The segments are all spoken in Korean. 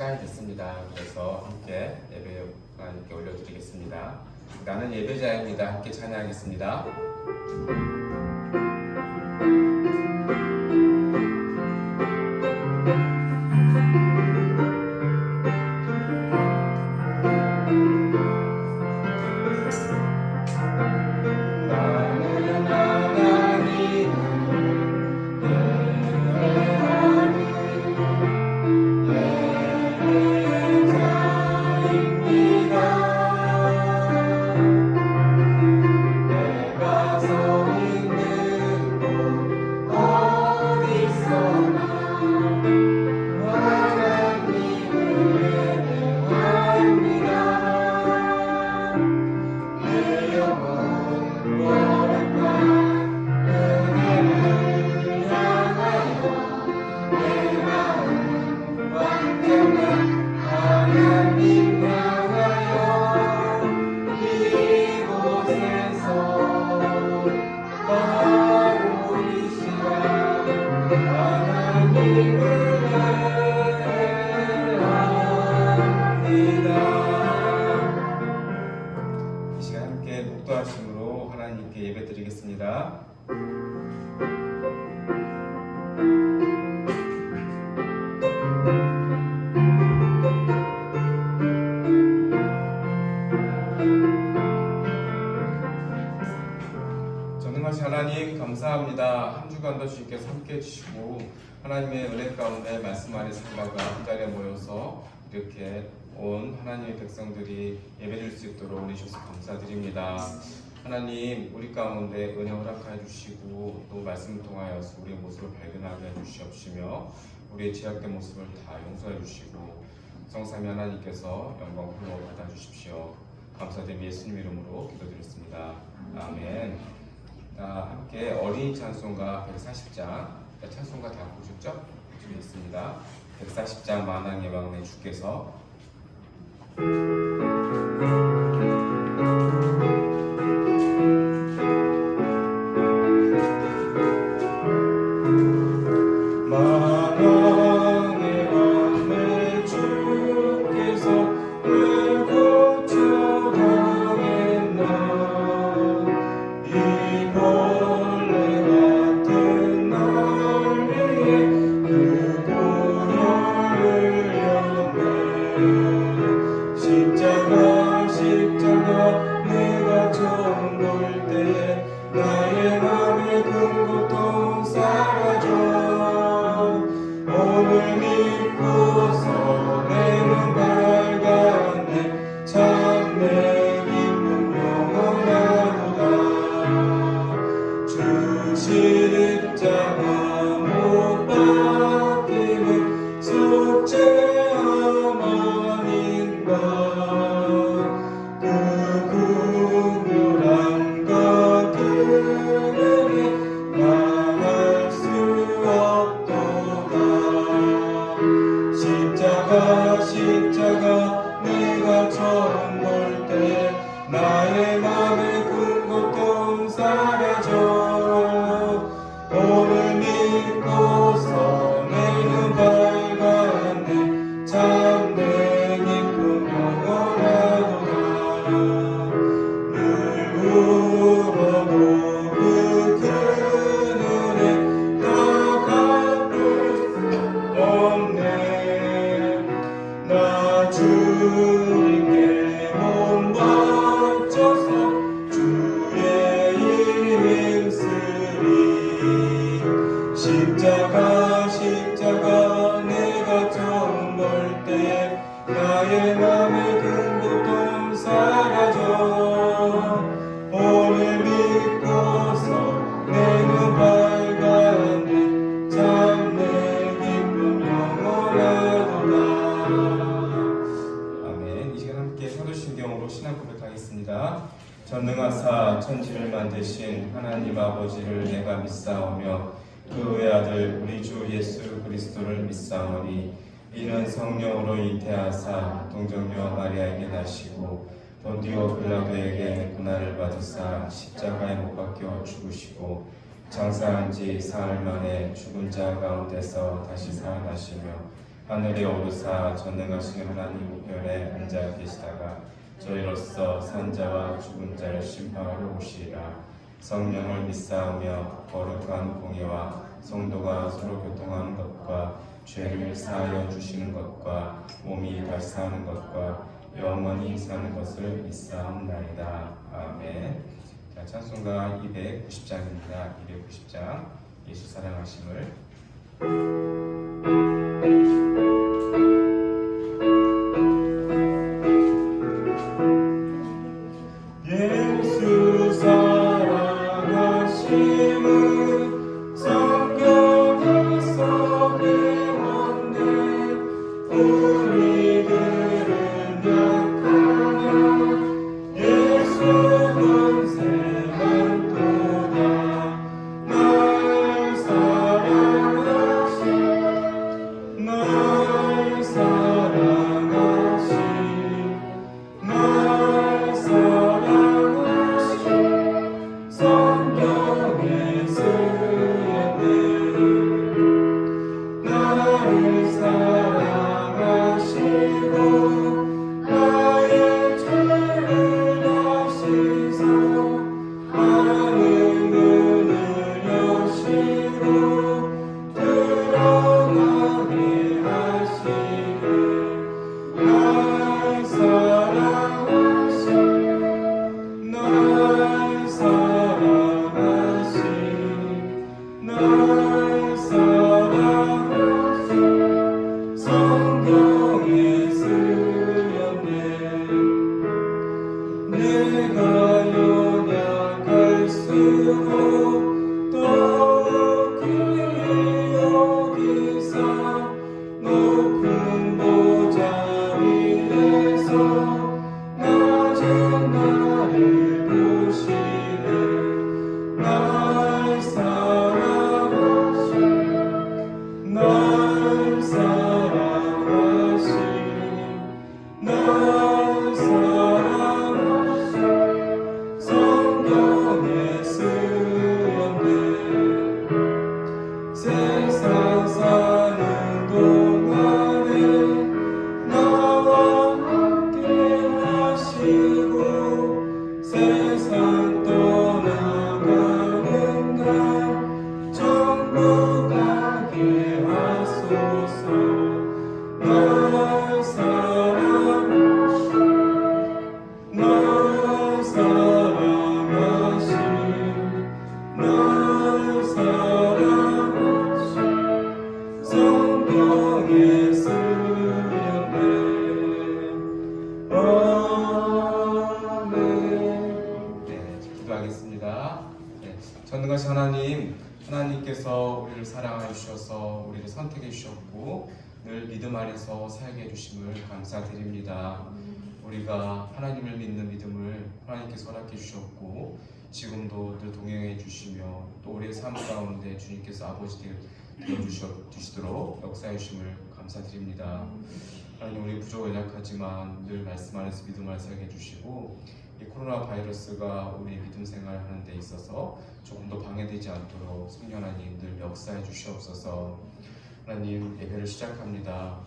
시간이 됐습니다. 그래서 함께 예배 하나님께 올려드리겠습니다. 나는 예배자입니다. 함께 찬양하겠습니다. 이 시간 함께 목도하심으로 하나님께 예배드리겠습니다. 전능하신 하나님 감사합니다. 한 주간도 주님께서 함께 해주시고 하나님의 은혜 가운데 말씀 안에 살다가 한 자리에 모여서 이렇게 온 하나님의 백성들이 예배드릴 수 있도록 해주셔서 감사드립니다. 하나님 우리 가운데 은혜 허락하여 주시고 또 말씀을 통하여서 우리의 모습을 발견하게 해주시옵시며 우리의 죄악된 모습을 다 용서해 주시고 성삼위 하나님께서 영광 홀로 받아주십시오. 감사드리며 예수님 이름으로 기도드렸습니다. 아멘. 함께 어린이 찬송가 140장 찬송가 다 보셨죠? 준비 있습니다. 140장 만왕의 왕 내 주께서 십자가 내가 처음 볼 때 나의 맘에 큰 고통 사라져 오늘 믿고서 내 눈 밝았네 참된 기쁨 영원하도다 늘 울어도 그 큰 은혜 다 갚을 수 없네 나 주님께 몸 바쳐서 주의 이름 쓰리 십자가 내가 처음 볼 때 나의 맘에 큰 고통 사라져 오늘 믿고서 내 눈 밝았네 참내 기쁨 영원하도다 아멘. 이 시간 함께 사도신경으로 신앙 고백하겠습니다. 전능하사 천지를 만드신 하나님 아버지를 내가 믿사오며 그 외아들 우리 주 예수 그리스도를 믿사오니 이는 성령으로 잉태하사 동정녀 마리아에게 나시고 본디오 빌라도에게 고난을 받으사 십자가에 못 박혀 죽으시고 장사한 지 사흘 만에 죽은 자 가운데서 다시 살아나시며 하늘에 오르사 전능하신 하나님 우편에 앉아 계시다가 저희로서 산자와 죽은 자를 심판하러 오시리라. 성령을 믿사오며 거룩한 공예와 성도가 서로 교통하는 것과 죄를 사하여 주시는 것과 몸이 다시 사는 것과 영원히 사는 것을 믿사옵나이다. 아멘. 자, 찬송가 290장입니다. 290장 예수 사랑하심을. 예수 사랑하심을 성경에서 배웠네. 우리들은 약하나 예수 권세만 도다. 날 사랑하시 날 사랑하시 날 사랑하시 성경에 쓰였네. 나를 사랑하시고 나의 죄를 다시서 하는 문을 여시고 들어가게 하시네. 날 사랑하시 날 사랑하시 날 사랑하시 성경에 쓰였네. 내가 연약할수록 더욱 귀히 여기사 높은 보좌 위에서 낮은 나를 보시네. 날 사랑하시 날 사랑하시 날 사랑하시 성경에 쓰였네. 세상 사는 동안에 나와 함께 하시고 세상 떠나가는 날 천국 가게 하소서. 날 사랑하시 날 사랑하시 날 사랑하시 성경에 쓰였네. 아멘. 네, 기도하겠습니다. 네, 전능하신 하나님께서 우리를 사랑하여 주셔서 우리를 선택해 주셨고 늘 믿음 안에서 살게 해주심을 감사드립니다. 우리가 하나님을 믿는 믿음을 하나님께서 허락해 주셨고 지금도 늘 동행해 주시며 또 우리의 삶 가운데 주님께서 아버지 되어 주시도록 역사해 주심을 감사드립니다. 하나님, 우리 부족 연약하지만 늘 말씀 안에서 믿음 안에서 살게 해주시고 이 코로나 바이러스가 우리 믿음 생활하는 데 있어서 조금 더 방해되지 않도록 성령 하나님 늘 역사해 주시옵소서. 하나님, 예배를 시작합니다.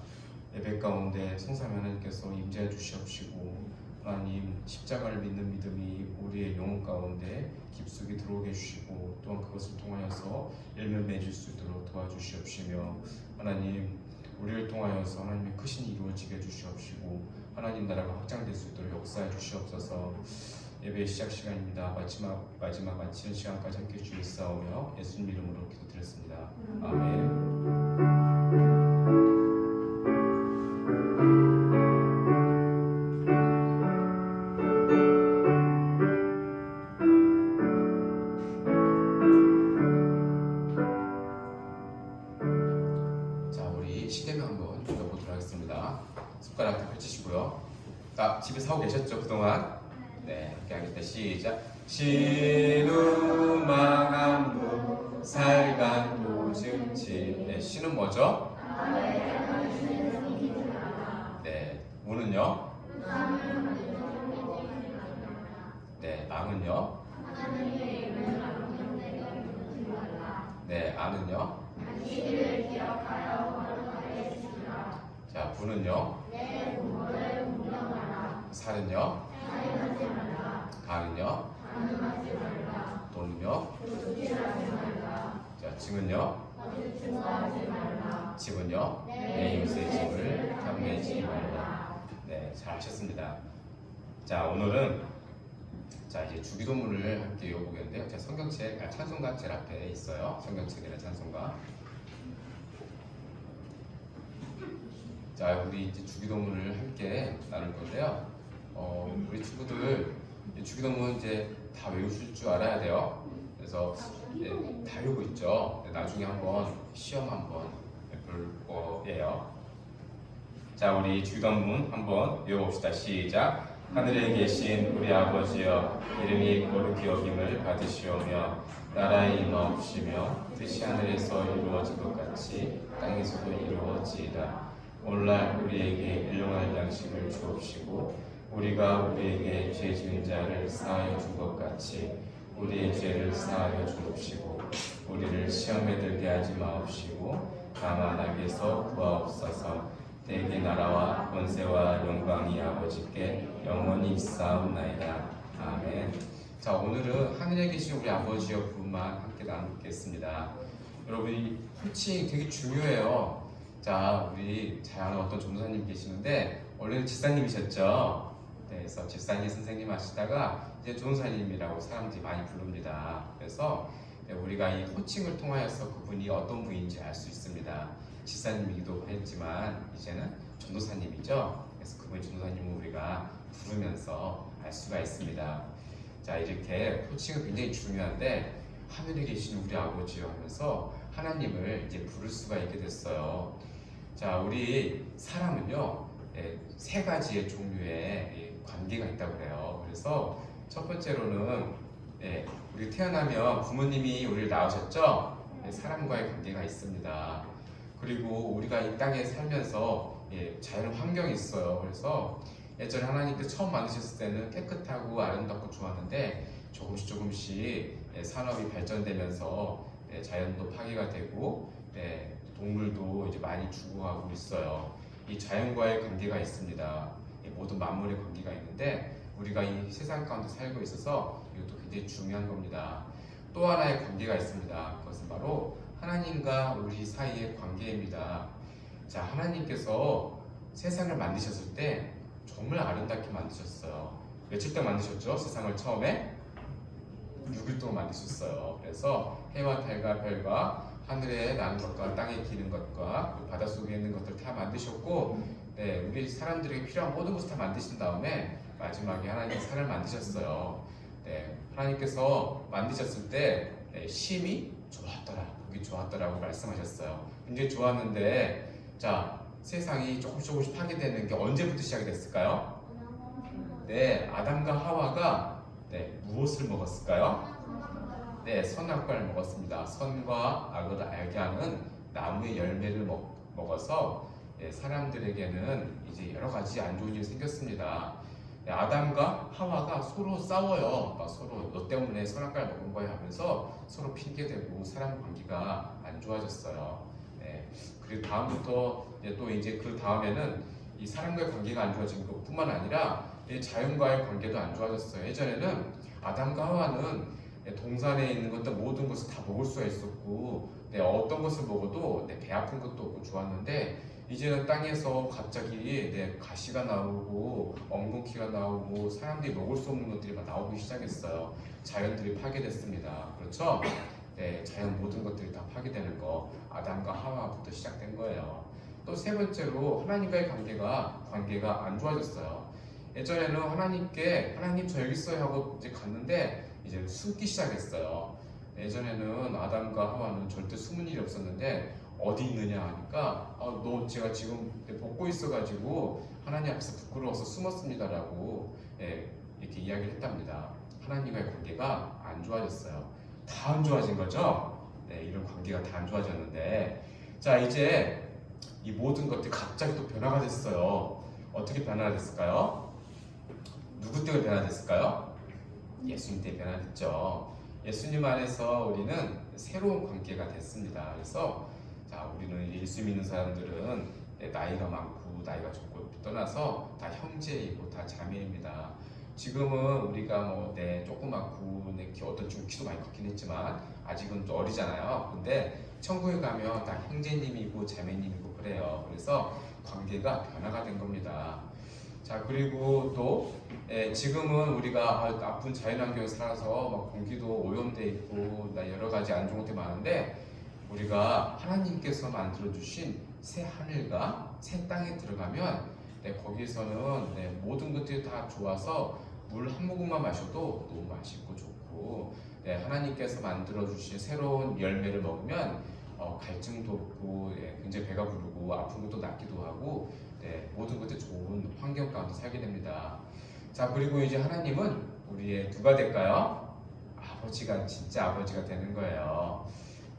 예배 가운데 성삼위 하나님께서 임재해 주시옵시고 하나님, 십자가를 믿는 믿음이 우리의 영혼 가운데 깊숙이 들어오게 해주시고 또한 그것을 통하여서 열매 맺을 수 있도록 도와주시옵시며 하나님, 우리를 통하여서 하나님의 크신 일이 이루어지게 해주시옵시고 하나님 나라가 확장될 수 있도록 역사해 주시옵소서. 예배 시작 시간입니다. 마지막 마치는 시간까지 함께 주시옵소서. 예수님 이름으로 기도드렸습니다. 아멘. 손가락 다 펼치시고요. 집에서 하고 계셨죠 그동안? 네, 함께 하겠습니다. 시작. 신우망한무 살간도증치. 네, 신은 뭐죠? 네, 무는요? 네, 망은요? 네, 아는요? 살은요? 살은요? 가는요? 돈은요? 자, 증은요? 집은요? 내 이웃의 집을 탐내지 말라. 네, 잘 하셨습니다. 자, 오늘은 이제 주기도문을 함께 읽어보겠는데요. 제가 성경책, 찬송가 제 앞에 있어요. 성경책이나 찬송가. 자, 우리 이제 주기도문을 함께 나눌 건데요. 우리 친구들 주기도문 이제 다 외우실 줄 알아야 돼요. 그래서 다 외우고 있죠. 나중에 한번 시험 한번 볼 거예요. 자, 우리 주기도문 한번 외워봅시다. 시작. 하늘에 계신 우리 아버지여, 이름이 거룩히 여김을 받으시오며 나라의 임하옵시며 뜻이 하늘에서 이루어진 것 같이 땅에서도 이루어지이다. 오늘날 우리에게 일용할 양식을 주옵시고 우리가 우리에게 죄 지은 자를 사하여 준 것 같이 우리의 죄를 사하여 주옵시고 우리를 시험에 들게 하지 마옵시고 다만 악에서 구하옵소서. 대개 나라와 권세와 영광이 아버지께 영원히 있사옵나이다. 아멘. 자, 오늘은 하늘에 계신 우리 아버지여 부분만 함께 나누겠습니다. 여러분, 이 호칭이 되게 중요해요. 자, 우리 잘 아는 어떤 전도사님 계시는데 원래는 집사님이셨죠. 네, 그래서 집사님 선생님 하시다가 이제 전도사님이라고 사람들이 많이 부릅니다. 그래서 우리가 이 호칭을 통하여서 그분이 어떤 분인지 알 수 있습니다. 집사님이기도 했지만 이제는 전도사님이죠. 그래서 그분 전도사님을 우리가 부르면서 알 수가 있습니다. 자, 이렇게 호칭은 굉장히 중요한데 하늘에 계신 우리 아버지요 하면서 하나님을 이제 부를 수가 있게 됐어요. 자, 우리 사람은요, 세 가지의 종류의 관계가 있다고 그래요. 그래서 첫 번째로는 우리 태어나면 부모님이 우리를 낳으셨죠. 사람과의 관계가 있습니다. 그리고 우리가 이 땅에 살면서 자연 환경이 있어요. 그래서 예전에 하나님께서 처음 만드셨을 때는 깨끗하고 아름답고 좋았는데 조금씩 산업이 발전되면서 자연도 파괴가 되고 동물도 이제 많이 죽어가고 있어요. 이 자연과의 관계가 있습니다. 모든 만물의 관계가 있는데 우리가 이 세상 가운데 살고 있어서 이것도 굉장히 중요한 겁니다. 또 하나의 관계가 있습니다. 그것은 바로 하나님과 우리 사이의 관계입니다. 자, 하나님께서 세상을 만드셨을 때 정말 아름답게 만드셨어요. 며칠 동안 만드셨죠? 세상을 처음에 6일 동안 만드셨어요. 그래서 해와 달과 별과 하늘에 나는 것과 땅에 기는 것과 바닷속에 있는 것들 다 만드셨고 우리 사람들에게 필요한 모든 것을 다 만드신 다음에 마지막에 하나님 산을 만드셨어요. 하나님께서 만드셨을 때 심히 좋았더라, 보기 좋았더라고 말씀하셨어요. 굉장히 좋았는데 자, 세상이 조금씩 파괴되는 게 언제부터 시작이 됐을까요? 아담과 하와가 무엇을 먹었을까요? 선악과를 먹었습니다. 선과 악을 알게 하는 나무의 열매를 먹어서 사람들에게는 이제 여러 가지 안 좋은 일이 생겼습니다. 아담과 하와가 서로 싸워요. 서로 너 때문에 선악과를 먹은 거야 하면서 서로 핑계대고 사람 관계가 안 좋아졌어요. 그리고 다음부터 또 이제 그 다음에는 이 사람과의 관계가 안 좋아진 것뿐만 아니라 자연과의 관계도 안 좋아졌어요. 예전에는 아담과 하와는 동산에 있는 것들 모든 것을 다 먹을 수가 있었고 어떤 것을 먹어도 배 아픈 것도 없고 좋았는데 이제는 땅에서 갑자기 가시가 나오고 엉겅퀴가 나오고 사람들이 먹을 수 없는 것들이 막 나오기 시작했어요. 자연들이 파괴됐습니다. 그렇죠? 자연 모든 것들이 다 파괴되는 거 아담과 하와부터 시작된 거예요. 또 세 번째로 하나님과의 관계가 안 좋아졌어요. 예전에는 하나님 저 여기 있어요 하고 이제 갔는데 이제 숨기 시작했어요. 예전에는 아담과 하와는 절대 숨은 일이 없었는데 어디 있느냐 하니까 너 제가 지금 벗고 있어가지고 하나님 앞에서 부끄러워서 숨었습니다라고 이렇게 이야기를 했답니다. 하나님과의 관계가 안 좋아졌어요. 다 안 좋아진 거죠? 이런 관계가 다 안 좋아졌는데 자, 이제 이 모든 것들이 갑자기 또 변화가 됐어요. 어떻게 변화가 됐을까요? 누구 때문에 변화됐을까요? 예수님 때문에 변화됐죠. 예수님 안에서 우리는 새로운 관계가 됐습니다. 그래서 자, 우리는 예수 믿는 사람들은 나이가 많고 나이가 적고 떠나서 다 형제이고 다 자매입니다. 지금은 우리가 조그맣고 어떤 좀 키도 많이 컸긴 했지만 아직은 좀 어리잖아요. 근데 천국에 가면 다 형제님이고 자매님이고 그래요. 그래서 관계가 변화가 된 겁니다. 자, 그리고 또 지금은 우리가 나쁜 자연환경에 살아서 막 공기도 오염돼 있고 여러 가지 안 좋은 것들이 많은데, 우리가 하나님께서 만들어 주신 새 하늘과 새 땅에 들어가면 거기서는 모든 것들이 다 좋아서 물 한 모금만 마셔도 너무 맛있고 좋고, 하나님께서 만들어 주신 새로운 열매를 먹으면 갈증도 없고 굉장히 배가 부르고 아픈 것도 낫기도 하고 모든 것들이 좋은 환경 가운데 살게 됩니다. 자, 그리고 이제 하나님은 우리의 누가 될까요? 아버지가, 진짜 아버지가 되는 거예요.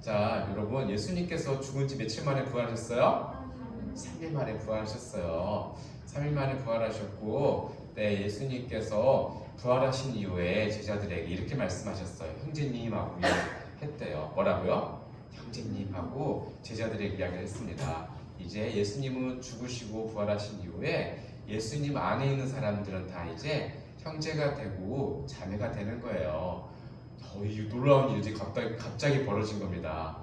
자, 여러분, 예수님께서 죽은 지 며칠 만에 부활하셨어요? 3일 만에 부활하셨어요. 3일 만에 부활하셨고, 예수님께서 부활하신 이후에 제자들에게 이렇게 말씀하셨어요. 형제님하고 했대요. 뭐라고요? 형제님하고 제자들에게 이야기를 했습니다. 이제 예수님은 죽으시고 부활하신 이후에 예수님 안에 있는 사람들은 다 이제 형제가 되고 자매가 되는 거예요. 이 놀라운 일이 갑자기 벌어진 겁니다.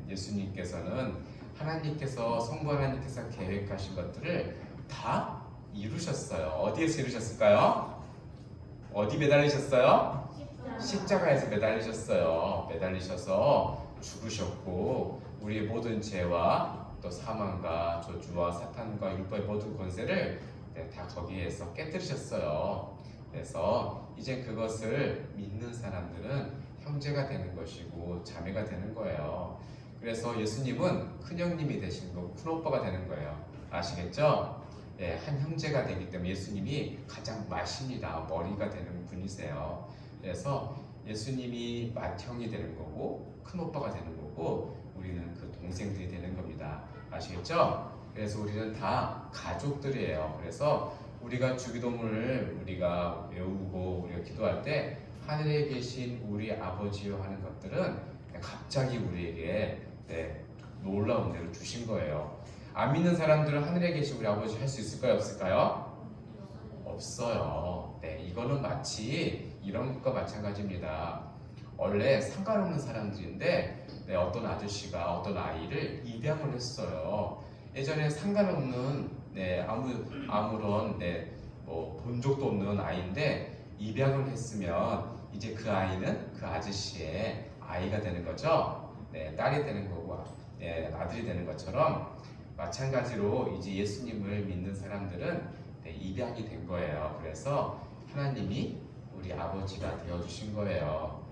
예수님께서는 하나님께서, 성부 하나님께서 계획하신 것들을 다 이루셨어요. 어디에서 이루셨을까요? 어디 매달리셨어요? 십자가에서 매달리셨어요. 매달리셔서 죽으셨고, 우리의 모든 죄와 또 사망과 저주와 사탄과 율법의 모든 권세를 다 거기에서 깨뜨리셨어요. 그래서 이제 그것을 믿는 사람들은 형제가 되는 것이고 자매가 되는 거예요. 그래서 예수님은 큰형님이 되신 거고 큰오빠가 되는 거예요. 아시겠죠? 한 형제가 되기 때문에 예수님이 가장 마신이라 머리가 되는 분이세요. 그래서 예수님이 맏형이 되는 거고 큰오빠가 되는 거고 우리는 그 동생들이 되는 겁니다. 아시겠죠? 그래서 우리는 다 가족들이에요. 그래서 우리가 주기도문을 우리가 외우고 우리가 기도할 때 하늘에 계신 우리 아버지요 하는 것들은 갑자기 우리에게 놀라운 대로 주신 거예요. 안 믿는 사람들은 하늘에 계신 우리 아버지 할 수 있을까요? 없을까요? 없어요. 이거는 마치 이런 것과 마찬가지입니다. 원래 상관없는 사람들인데 어떤 아저씨가 어떤 아이를 입양을 했어요. 예전에 상관없는 아무런 본 적도 없는 아이인데 입양을 했으면 이제 그 아이는 그 아저씨의 아이가 되는 거죠. 딸이 되는 거고 아들이 되는 것처럼 마찬가지로 이제 예수님을 믿는 사람들은 입양이 된 거예요. 그래서 하나님이 우리 아버지가 되어주신 거예요.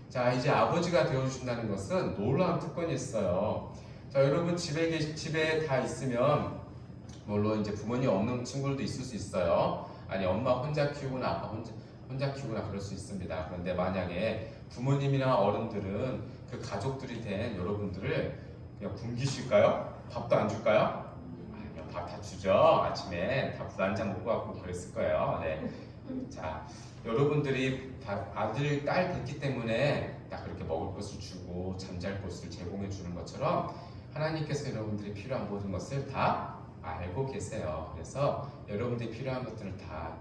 자, 이제 아버지가 되어주신다는 것은 놀라운 특권이 있어요. 자, 여러분 집에 다 있으면 물론 이제 부모님 없는 친구들도 있을 수 있어요. 아니 엄마 혼자 키우거나 아빠 혼자 키우거나 그럴 수 있습니다. 그런데 만약에 부모님이나 어른들은 그 가족들이 된 여러분들을 그냥 굶기실까요? 밥도 안 줄까요? 아니요, 밥 다 주죠. 아침에 다 물 한 잔 먹고 왔고 그랬을 거예요. 자, 여러분들이 다 아들, 딸 됐기 때문에 딱 그렇게 먹을 것을 주고 잠잘 곳을 제공해 주는 것처럼 하나님께서 여러분들이 필요한 모든 것을 다 알고 계세요. 그래서 여러분들이 필요한 것들을 다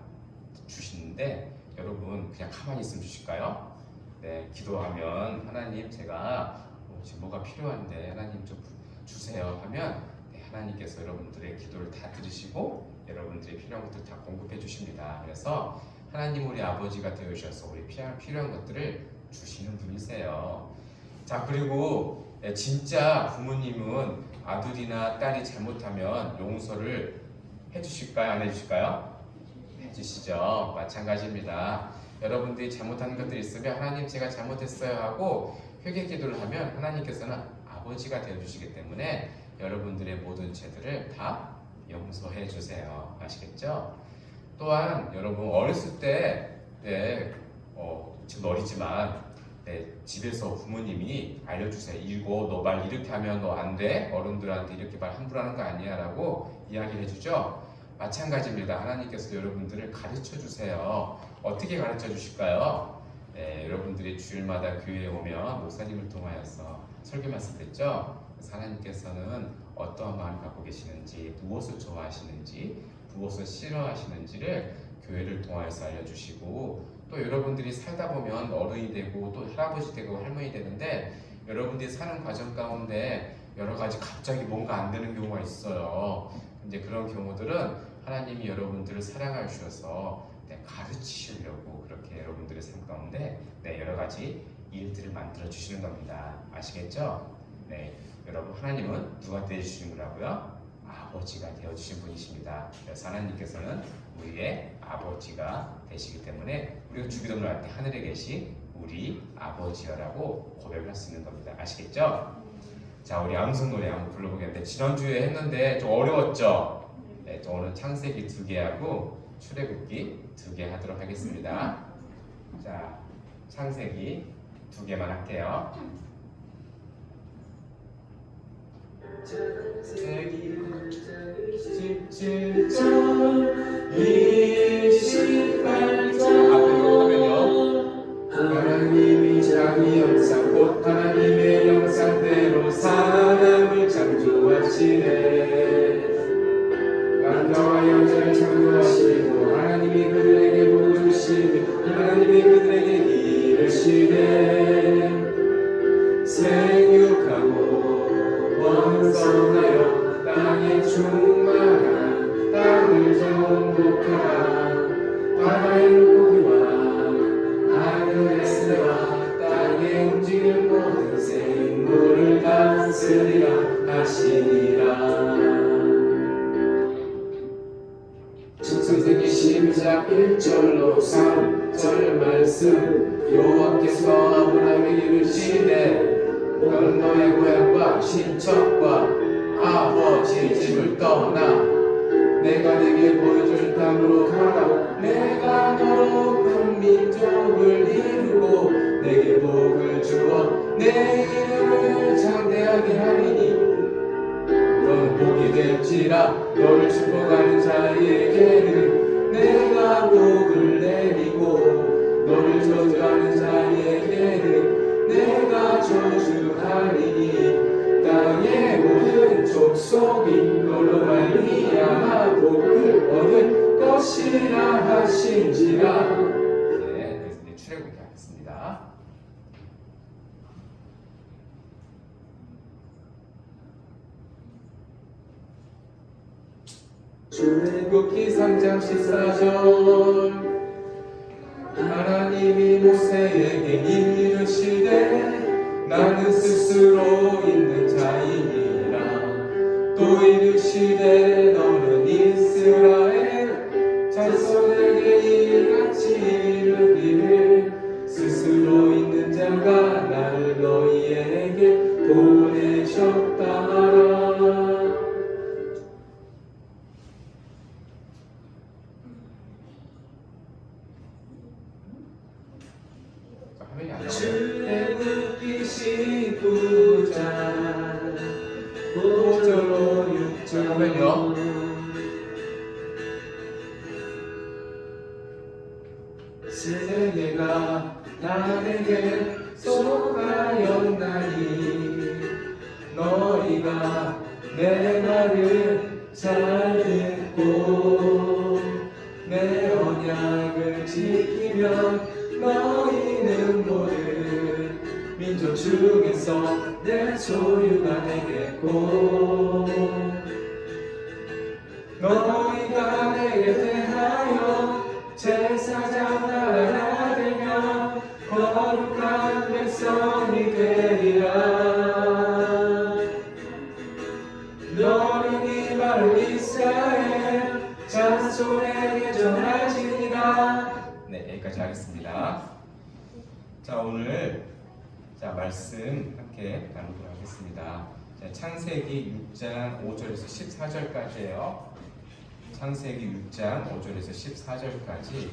주시는데 여러분 그냥 가만히 있으면 주실까요? 기도하면 하나님 제가 지금 뭐가 필요한데 하나님 좀 주세요 하면 하나님께서 여러분들의 기도를 다 들으시고 여러분들이 필요한 것들 다 공급해 주십니다. 그래서 하나님 우리 아버지가 되어주셔서 우리 필요한 것들을 주시는 분이세요. 자, 그리고 진짜 부모님은 아들이나 딸이 잘못하면 용서를 해주실까요? 안 해주실까요? 해주시죠. 마찬가지입니다. 여러분들이 잘못하는 것들이 있으면 하나님 제가 잘못했어요 하고 회개 기도를 하면 하나님께서는 아버지가 되어주시기 때문에 여러분들의 모든 죄들을 다 용서해 주세요. 아시겠죠? 또한 여러분 어렸을 때 지금 어리지만 집에서 부모님이 알려주세요. 이거 너 말 이렇게 하면 너 안 돼. 어른들한테 이렇게 말 함부로 하는 거 아니야 라고 이야기를 해주죠. 마찬가지입니다. 하나님께서 여러분들을 가르쳐 주세요. 어떻게 가르쳐 주실까요? 여러분들이 주일마다 교회에 오면 목사님을 통하여서 설교 말씀 듣죠. 하나님께서는 어떠한 마음을 갖고 계시는지, 무엇을 좋아하시는지, 무엇을 싫어하시는지를 교회를 통해서 알려주시고, 또 여러분들이 살다 보면 어른이 되고 또 할아버지 되고 할머니 되는데, 여러분들이 사는 과정 가운데 여러 가지 갑자기 뭔가 안 되는 경우가 있어요. 이제 그런 경우들은 하나님이 여러분들을 사랑하셔서 가르치시려고 그렇게 여러분들의 삶 가운데 여러 가지 일들을 만들어 주시는 겁니다. 아시겠죠? 네, 여러분, 하나님은 누가 되어주시는 거라고요? 아버지가 되어주신 분이십니다. 그래서 하나님께서는 우리의 아버지가 되시기 때문에 우리가 주기도문을 할 때 하늘에 계신 우리 아버지여라고 고백을 할 수 있는 겁니다. 아시겠죠? 자, 우리 암송 노래 한번 불러보겠는데, 지난주에 했는데 좀 어려웠죠? 네, 또 오늘 창세기 2개 하고 출애굽기 2개 하도록 하겠습니다. 자, 창세기 2개만 할게요. 창세기 17장 28절 앞에 하면요, 하나님이 자기 형상 곧 하나님의 형상대로 사람을 창조하시네. 남자와 여자를 창조하시고 하나님이 그들에게 복을 주시며 하나님이 그들에게 이르시되 생육하고 번성하여 땅에 충만한 땅을 정복하라. 바다의 물고기와 하늘의 새와 땅에 움직이는 모든 생물을 다스리라 하시니라. 창세기 12장 1절로 3절 말씀. 여호와께서 아브라함에게 이르시되 너는 너의 고향과 친척과 아버지의 집을 떠나 내가 네게 보여줄 땅으로 가라. 내가 너로 큰 민족을 이루고 내게 복을 주어 내 이름을 장대하게 하리니 너는 복이 될지라. 너를 축복하는 자에게는 내가 복을 내리고 너를 저주하는 자에게는 내가 저주하리니 땅의 모든 족속이 너로 말미암아 복을 얻을 것이라 하신지라. 네, 그래서 이제 출애굽기 하겠습니다. 출애굽기 3장 14절. 하나님이 모세에게 이르시되 나는 스스로 있는 자이니라. 또 이르시되 너는 이스라엘 자손에게 이같이 이르기를 스스로 있는 자가 나를 너희에게 보내셨다 하라. 출애굽기 19장 5절로 6절 하면요, 세계가 나에게 속하였나니 너희가 내 말을 잘 듣고 내 언약을 지키면 너희는 모든 민족 중에서 내 소유가 되겠고 너희가 내게 대하여 제사장 나라가 되며 거룩한 백성이 되리라. 너는 이 말을 이스라엘 자손에게 전하지니라. 네, 여기까지 하겠습니다. 자, 오늘 말씀 함께 나누도록 하겠습니다. 자, 창세기 6장 5절에서 14절까지예요. 창세기 6장 5절에서 14절까지.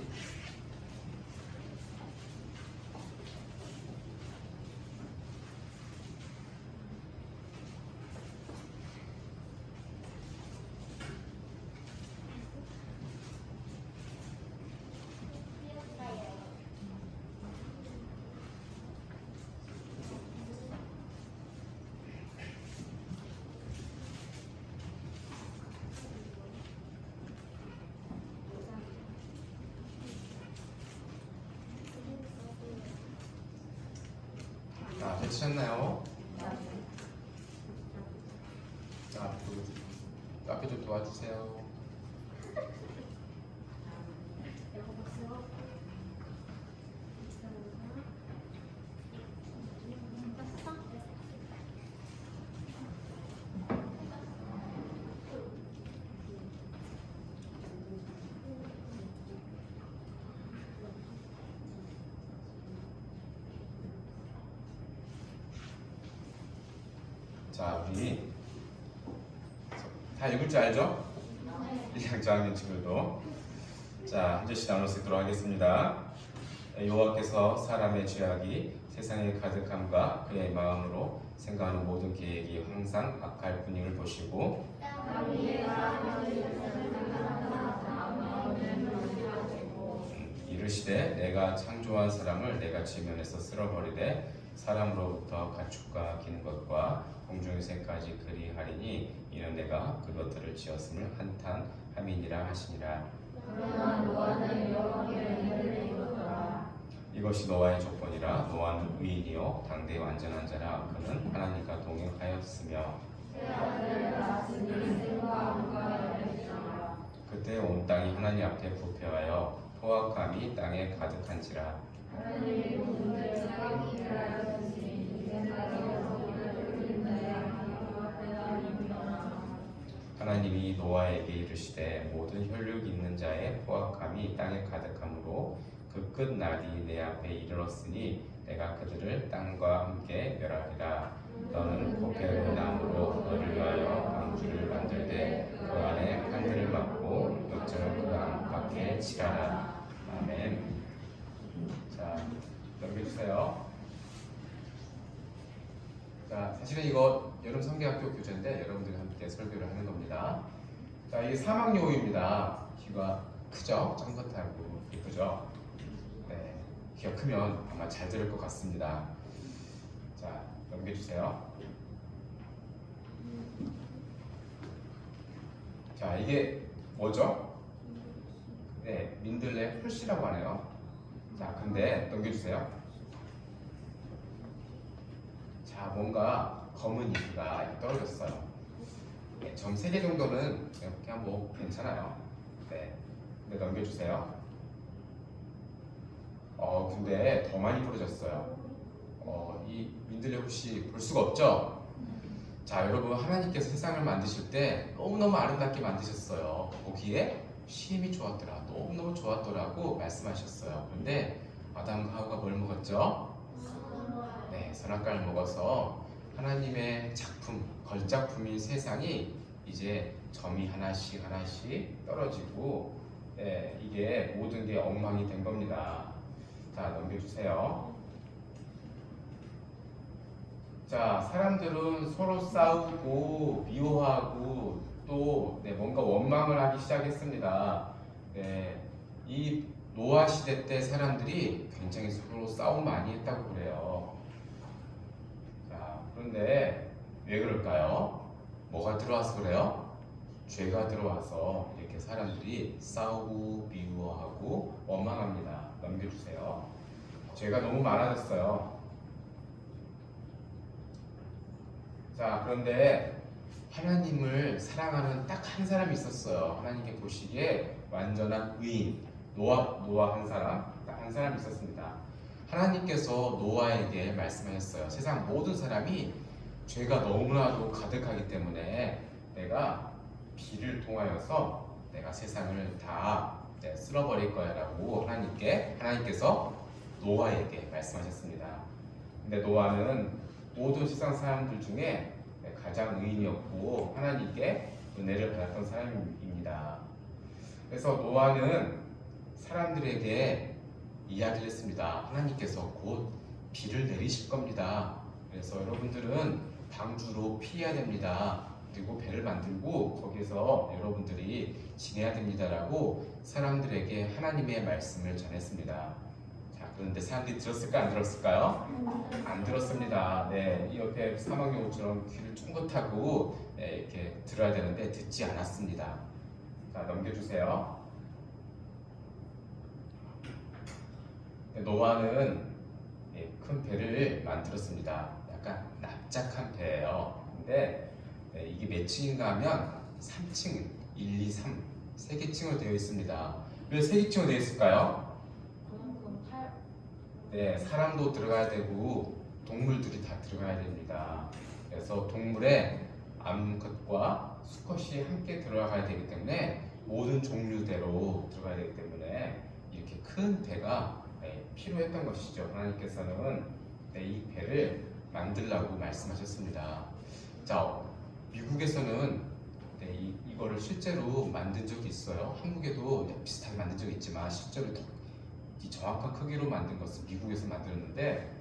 외치셨나요? 자, 앞에 좀 도와주세요. 자, 우리 다 읽을 줄 알죠? 1학년 친구도. 자, 한 절씩 나눌 수 있도록 하겠습니다. 여호와께서 사람의 죄악이 세상에 가득함과 그의 마음으로 생각하는 모든 계획이 항상 악할 뿐임을 보시고 이르시되 내가 창조한 사람을 내가 지면에서 쓸어버리되 사람으로부터 가축과 기는 것과 공중의 새까지 그리하리니 이는 내가 그것들을 지었음을 한탄함이니라 하시니라. 이것이 노아의 조건이라. 노아는 의인이요 당대의 완전한 자라. 그는 하나님과 동행하였으며 그때 온 땅이 하나님 앞에 부패하여 포악함이 땅에 가득한지라. 하나님이 노아에게 이르시되 모든 혈육 있는 자의 포악함이 땅에 가득함으로 그 끝날이 내 앞에 이르렀으니 내가 그들을 땅과 함께 멸하리라. 너는 보케르 나무로 너를 위하여 방주를 만들되 그 안에 칼들을 막고 벽전을 그 안팎에 칠하라. 아멘. 자, 넘겨주세요. 자, 사실은 이거 여름 성계학교 교재인데 여러분들이 함께 설교를 하는 겁니다. 자, 이게 사막여우입니다. 귀가 크죠? 쫑긋하고 예쁘죠? 네, 귀가 크면 아마 잘 들을 것 같습니다. 자, 넘겨주세요. 자, 이게 뭐죠? 네, 민들레 풀씨라고 하네요. 자, 근데 넘겨주세요. 자, 뭔가 검은 이끼가 떨어졌어요. 네, 점 3개 정도는 그냥 뭐 괜찮아요. 네, 근데 넘겨주세요. 근데 더 많이 떨어졌어요. 이 민들레 혹시 볼 수가 없죠? 자, 여러분, 하나님께서 세상을 만드실 때 너무너무 아름답게 만드셨어요. 보기에 심이 좋았더라, 너무너무 좋았더라고 말씀하셨어요. 그런데 아담과 하와가 뭘 먹었죠? 네, 선악과를 먹어서 하나님의 작품, 걸작품인 세상이 이제 점이 하나씩 하나씩 떨어지고, 네, 이게 모든 게 엉망이 된 겁니다. 자, 넘겨주세요. 자, 사람들은 서로 싸우고 미워하고 또 뭔가 원망을 하기 시작했습니다. 네, 이 노아 시대 때 사람들이 굉장히 서로 싸움 많이 했다고 그래요. 자, 그런데 왜 그럴까요? 뭐가 들어와서 그래요? 죄가 들어와서 이렇게 사람들이 싸우고 미워하고 원망합니다. 넘겨주세요. 죄가 너무 많아졌어요. 자, 그런데 하나님을 사랑하는 딱 한 사람이 있었어요. 하나님께 보시기에 완전한 의인, 노아 한 사람, 딱 한 사람이 있었습니다. 하나님께서 노아에게 말씀하셨어요. 세상 모든 사람이 죄가 너무나도 가득하기 때문에 내가 비를 통하여서 내가 세상을 다 쓸어버릴 거야 라고 하나님께서 노아에게 말씀하셨습니다. 근데 노아는 모든 세상 사람들 중에 가장 의인이었고 하나님께 은혜를 받았던 사람입니다. 그래서 노아는 사람들에게 이야기를 했습니다. 하나님께서 곧 비를 내리실 겁니다. 그래서 여러분들은 방주로 피해야 됩니다. 그리고 배를 만들고 거기서 여러분들이 지내야 됩니다라고 사람들에게 하나님의 말씀을 전했습니다. 자, 그런데 사람들이 들었을까 안 들었을까요? 안 들었습니다. 네, 이 옆에 사막여우처럼 귀를 쫑긋하고 이렇게 들어야 되는데 듣지 않았습니다. 자, 넘겨주세요. 노아는 큰 배를 만들었습니다. 납작한 배예요. 근데 이게 몇 층인가 하면 3층, 1, 2, 3, 3개 층으로 되어 있습니다. 왜 3개 층으로 되어 있을까요? 네, 사람도 들어가야 되고 동물들이 다 들어가야 됩니다. 그래서 동물의 암컷과 수컷이 함께 들어가야 되기 때문에 모든 종류대로 들어가야 되기 때문에 이렇게 큰 배가 필요했던 것이죠. 하나님께서는 이 배를 만들라고 말씀하셨습니다. 자, 미국에서는 이거를 실제로 만든 적이 있어요. 한국에도 비슷하게 만든 적이 있지만 실제로 이 정확한 크기로 만든 것은 미국에서 만들었는데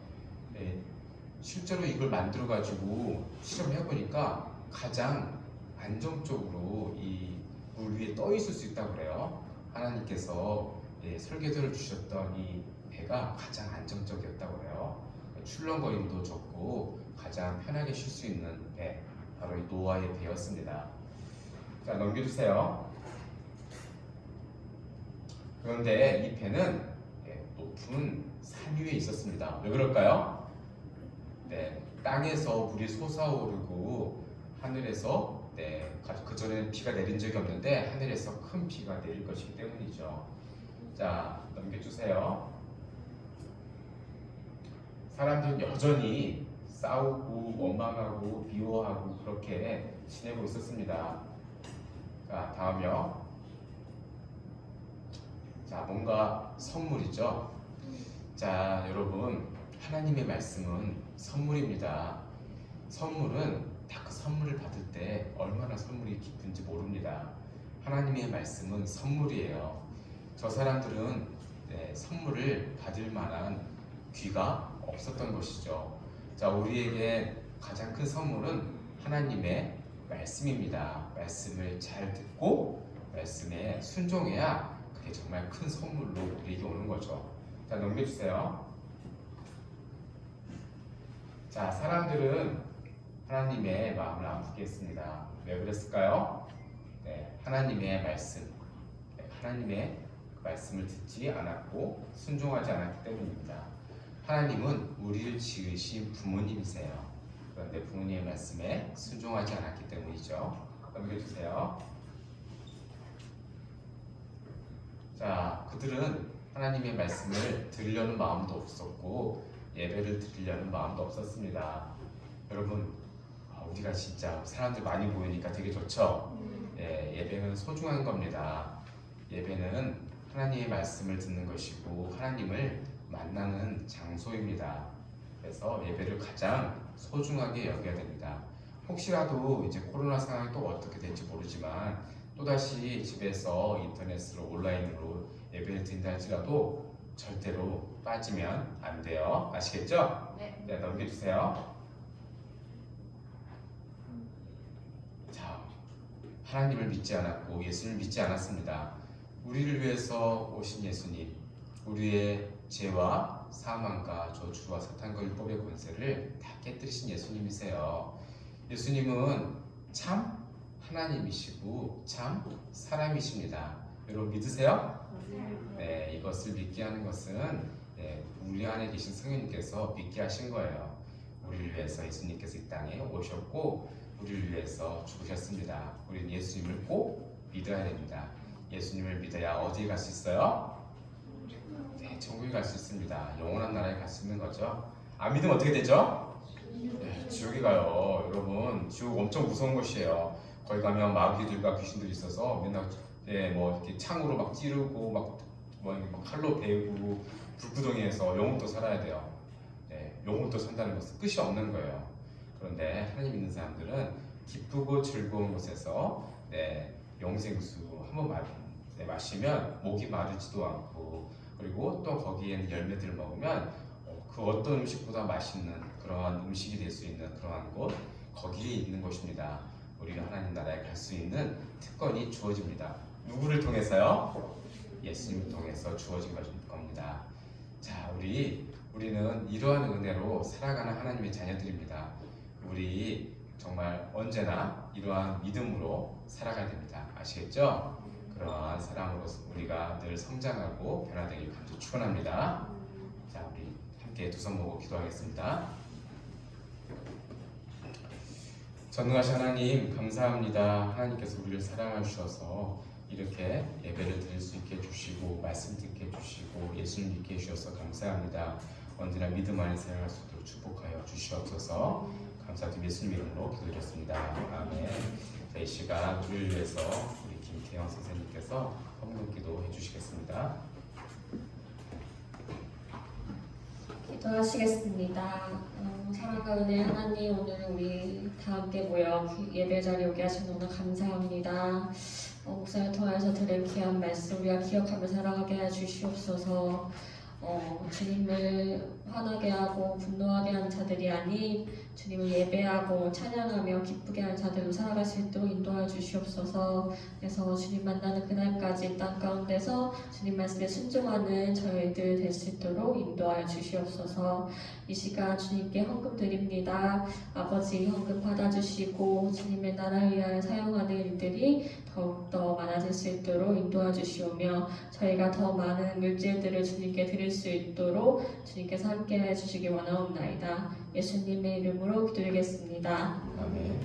실제로 이걸 만들어 가지고 실험해 보니까 가장 안정적으로 이 물 위에 떠 있을 수 있다고 그래요. 하나님께서 설계도를 주셨던 이 배가 가장 안정적이었다고 그래요. 출렁거림도 적고 가장 편하게 쉴 수 있는 배, 바로 이 노아의 배였습니다. 자, 넘겨주세요. 그런데 이 배는 높은 산 위에 있었습니다. 왜 그럴까요? 땅에서 물이 솟아오르고 하늘에서 그전에는 비가 내린 적이 없는데 하늘에서 큰 비가 내릴 것이기 때문이죠. 자, 넘겨주세요. 사람들은 여전히 싸우고 원망하고 미워하고 그렇게 지내고 있었습니다. 자, 다음이요. 자, 뭔가 선물이죠. 자, 여러분, 하나님의 말씀은 선물입니다. 선물은 다 그 선물을 받을 때 얼마나 선물이 기쁜지 모릅니다. 하나님의 말씀은 선물이에요. 저 사람들은 선물을 받을 만한 귀가 없었던 것이죠. 자, 우리에게 가장 큰 선물은 하나님의 말씀입니다. 말씀을 잘 듣고 말씀에 순종해야 그게 정말 큰 선물로 우리에게 오는 거죠. 자, 넘겨주세요. 자, 사람들은 하나님의 마음을 아프게 했습니다. 왜 그랬을까요? 하나님의 말씀, 하나님의 말씀을 듣지 않았고 순종하지 않았기 때문입니다. 하나님은 우리를 지으신 부모님이세요. 그런데 부모님의 말씀에 순종하지 않았기 때문이죠. 넘겨주세요. 자, 그들은 하나님의 말씀을 들으려는 마음도 없었고 예배를 드리려는 마음도 없었습니다. 여러분, 우리가 진짜 사람들 많이 모이니까 되게 좋죠? 예배는 소중한 겁니다. 예배는 하나님의 말씀을 듣는 것이고 하나님을 만나는 장소입니다. 그래서 예배를 가장 소중하게 여겨야 됩니다. 혹시라도 이제 코로나 상황이 또 어떻게 될지 모르지만 또다시 집에서 인터넷으로 온라인으로 예배를 드린다 할지라도 절대로 빠지면 안 돼요. 아시겠죠? 네, 넘겨주세요. 자, 하나님을 믿지 않았고 예수를 믿지 않았습니다. 우리를 위해서 오신 예수님, 우리의 죄와 사망과 저주와 사탄과 율법의 권세를 다 깨뜨리신 예수님이세요. 예수님은 참 하나님이시고 참 사람이십니다. 여러분 믿으세요? 네, 이것을 믿게 하는 것은 우리 안에 계신 성령님께서 믿게 하신 거예요. 우리를 위해서 예수님께서 이 땅에 오셨고 우리를 위해서 죽으셨습니다. 우리는 예수님을 꼭 믿어야 됩니다. 예수님을 믿어야 어디에 갈 수 있어요? 네, 천국에 갈 수 있습니다. 영원한 나라에 갈 수 있는 거죠. 안 믿으면 어떻게 되죠? 네, 지옥에 가요. 여러분, 지옥 엄청 무서운 곳이에요. 거기 가면 마귀들과 귀신들이 있어서 맨날 뭐 이렇게 창으로 막 찌르고 막 칼로 베고 불구덩이에서 영혼도 살아야 돼요. 영혼도 산다는 것은 끝이 없는 거예요. 그런데 하나님 믿는 사람들은 기쁘고 즐거운 곳에서 영생수 한번 마시면 목이 마르지도 않고 그리고 또 거기에는 열매들을 먹으면 그 어떤 음식보다 맛있는 그러한 음식이 될 수 있는 그러한 곳 거기에 있는 것입니다. 우리가 하나님 나라에 갈 수 있는 특권이 주어집니다. 누구를 통해서요? 예수님을 통해서 주어진 겁니다. 자, 우리는 이러한 은혜로 살아가는 하나님의 자녀들입니다. 우리 정말 언제나 이러한 믿음으로 살아가야 됩니다. 아시겠죠? 그러한 사랑으로 우리가 늘 성장하고 변화되길 간절히 축원합니다. 자, 우리 함께 두 손 모고 기도하겠습니다. 전능하신 하나님 감사합니다. 하나님께서 우리를 사랑하셔서 이렇게 예배를 드릴 수 있게 해주시고 말씀 듣게 해주시고 예수님 믿게 해주셔서 감사합니다. 언제나 믿음 안에 살아갈 수 있도록 축복하여 주시옵소서. 감사드리고 예수님 이름으로 기도드렸습니다. 아멘. 이 시간 우리를 위해서 우리 김태형 선생님께서 헌금 기도해 주시겠습니다. 기도하시겠습니다. 사랑하는 하나님, 오늘 우리 다 함께 모여 예배 자리에 오게 하신 오늘 감사합니다. 목사를 통해서 들은 귀한 말씀 우리가 기억하며 살아가게 해 주시옵소서. 주님을 화나게 하고 분노하게 하는 자들이 아닌 주님을 예배하고 찬양하며 기쁘게 하는 자들로 살아갈 수 있도록 인도하여 주시옵소서. 그래서 주님 만나는 그날까지 땅 가운데서 주님 말씀에 순종하는 저희들 될 수 있도록 인도하여 주시옵소서. 이 시간 주님께 헌금 드립니다. 아버지 헌금 받아주시고 주님의 나라를 위하여 사용하는 일들이 더욱더 많아질 수 있도록 인도하여 주시오며 저희가 더 많은 물질들을 주님께 드릴 수 있도록 주님께서 함께 해주시기 원하옵나이다. 예수님의 이름으로 기도드리겠습니다. 아멘.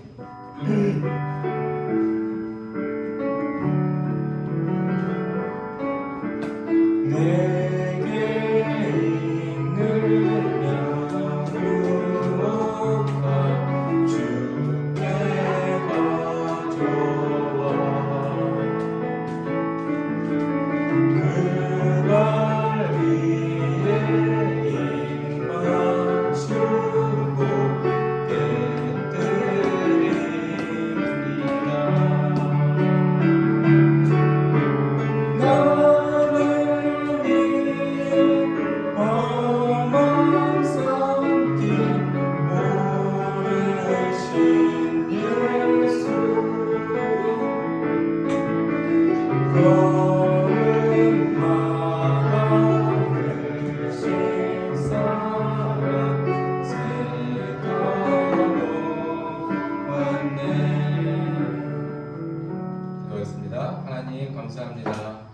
하나님 감사합니다.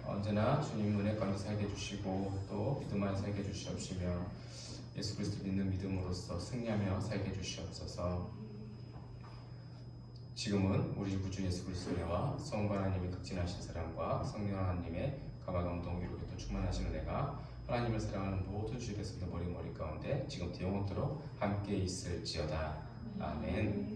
언제나 주님 은혜 가운데 살게 해주시고 또 믿음 안에 살게 해주시옵시며 예수 그리스도 믿는 믿음으로써 승리하며 살게 해주시옵소서. 지금은 우리 구주 예수 그리스도와 성부 하나님의 극진하신 사랑과 성령 하나님의 감화감동 위로 또 충만하신 은혜가 하나님을 사랑하는 모든 주의 백성들 머리 가운데 지금부터 영원토록 함께 있을지어다. 아멘.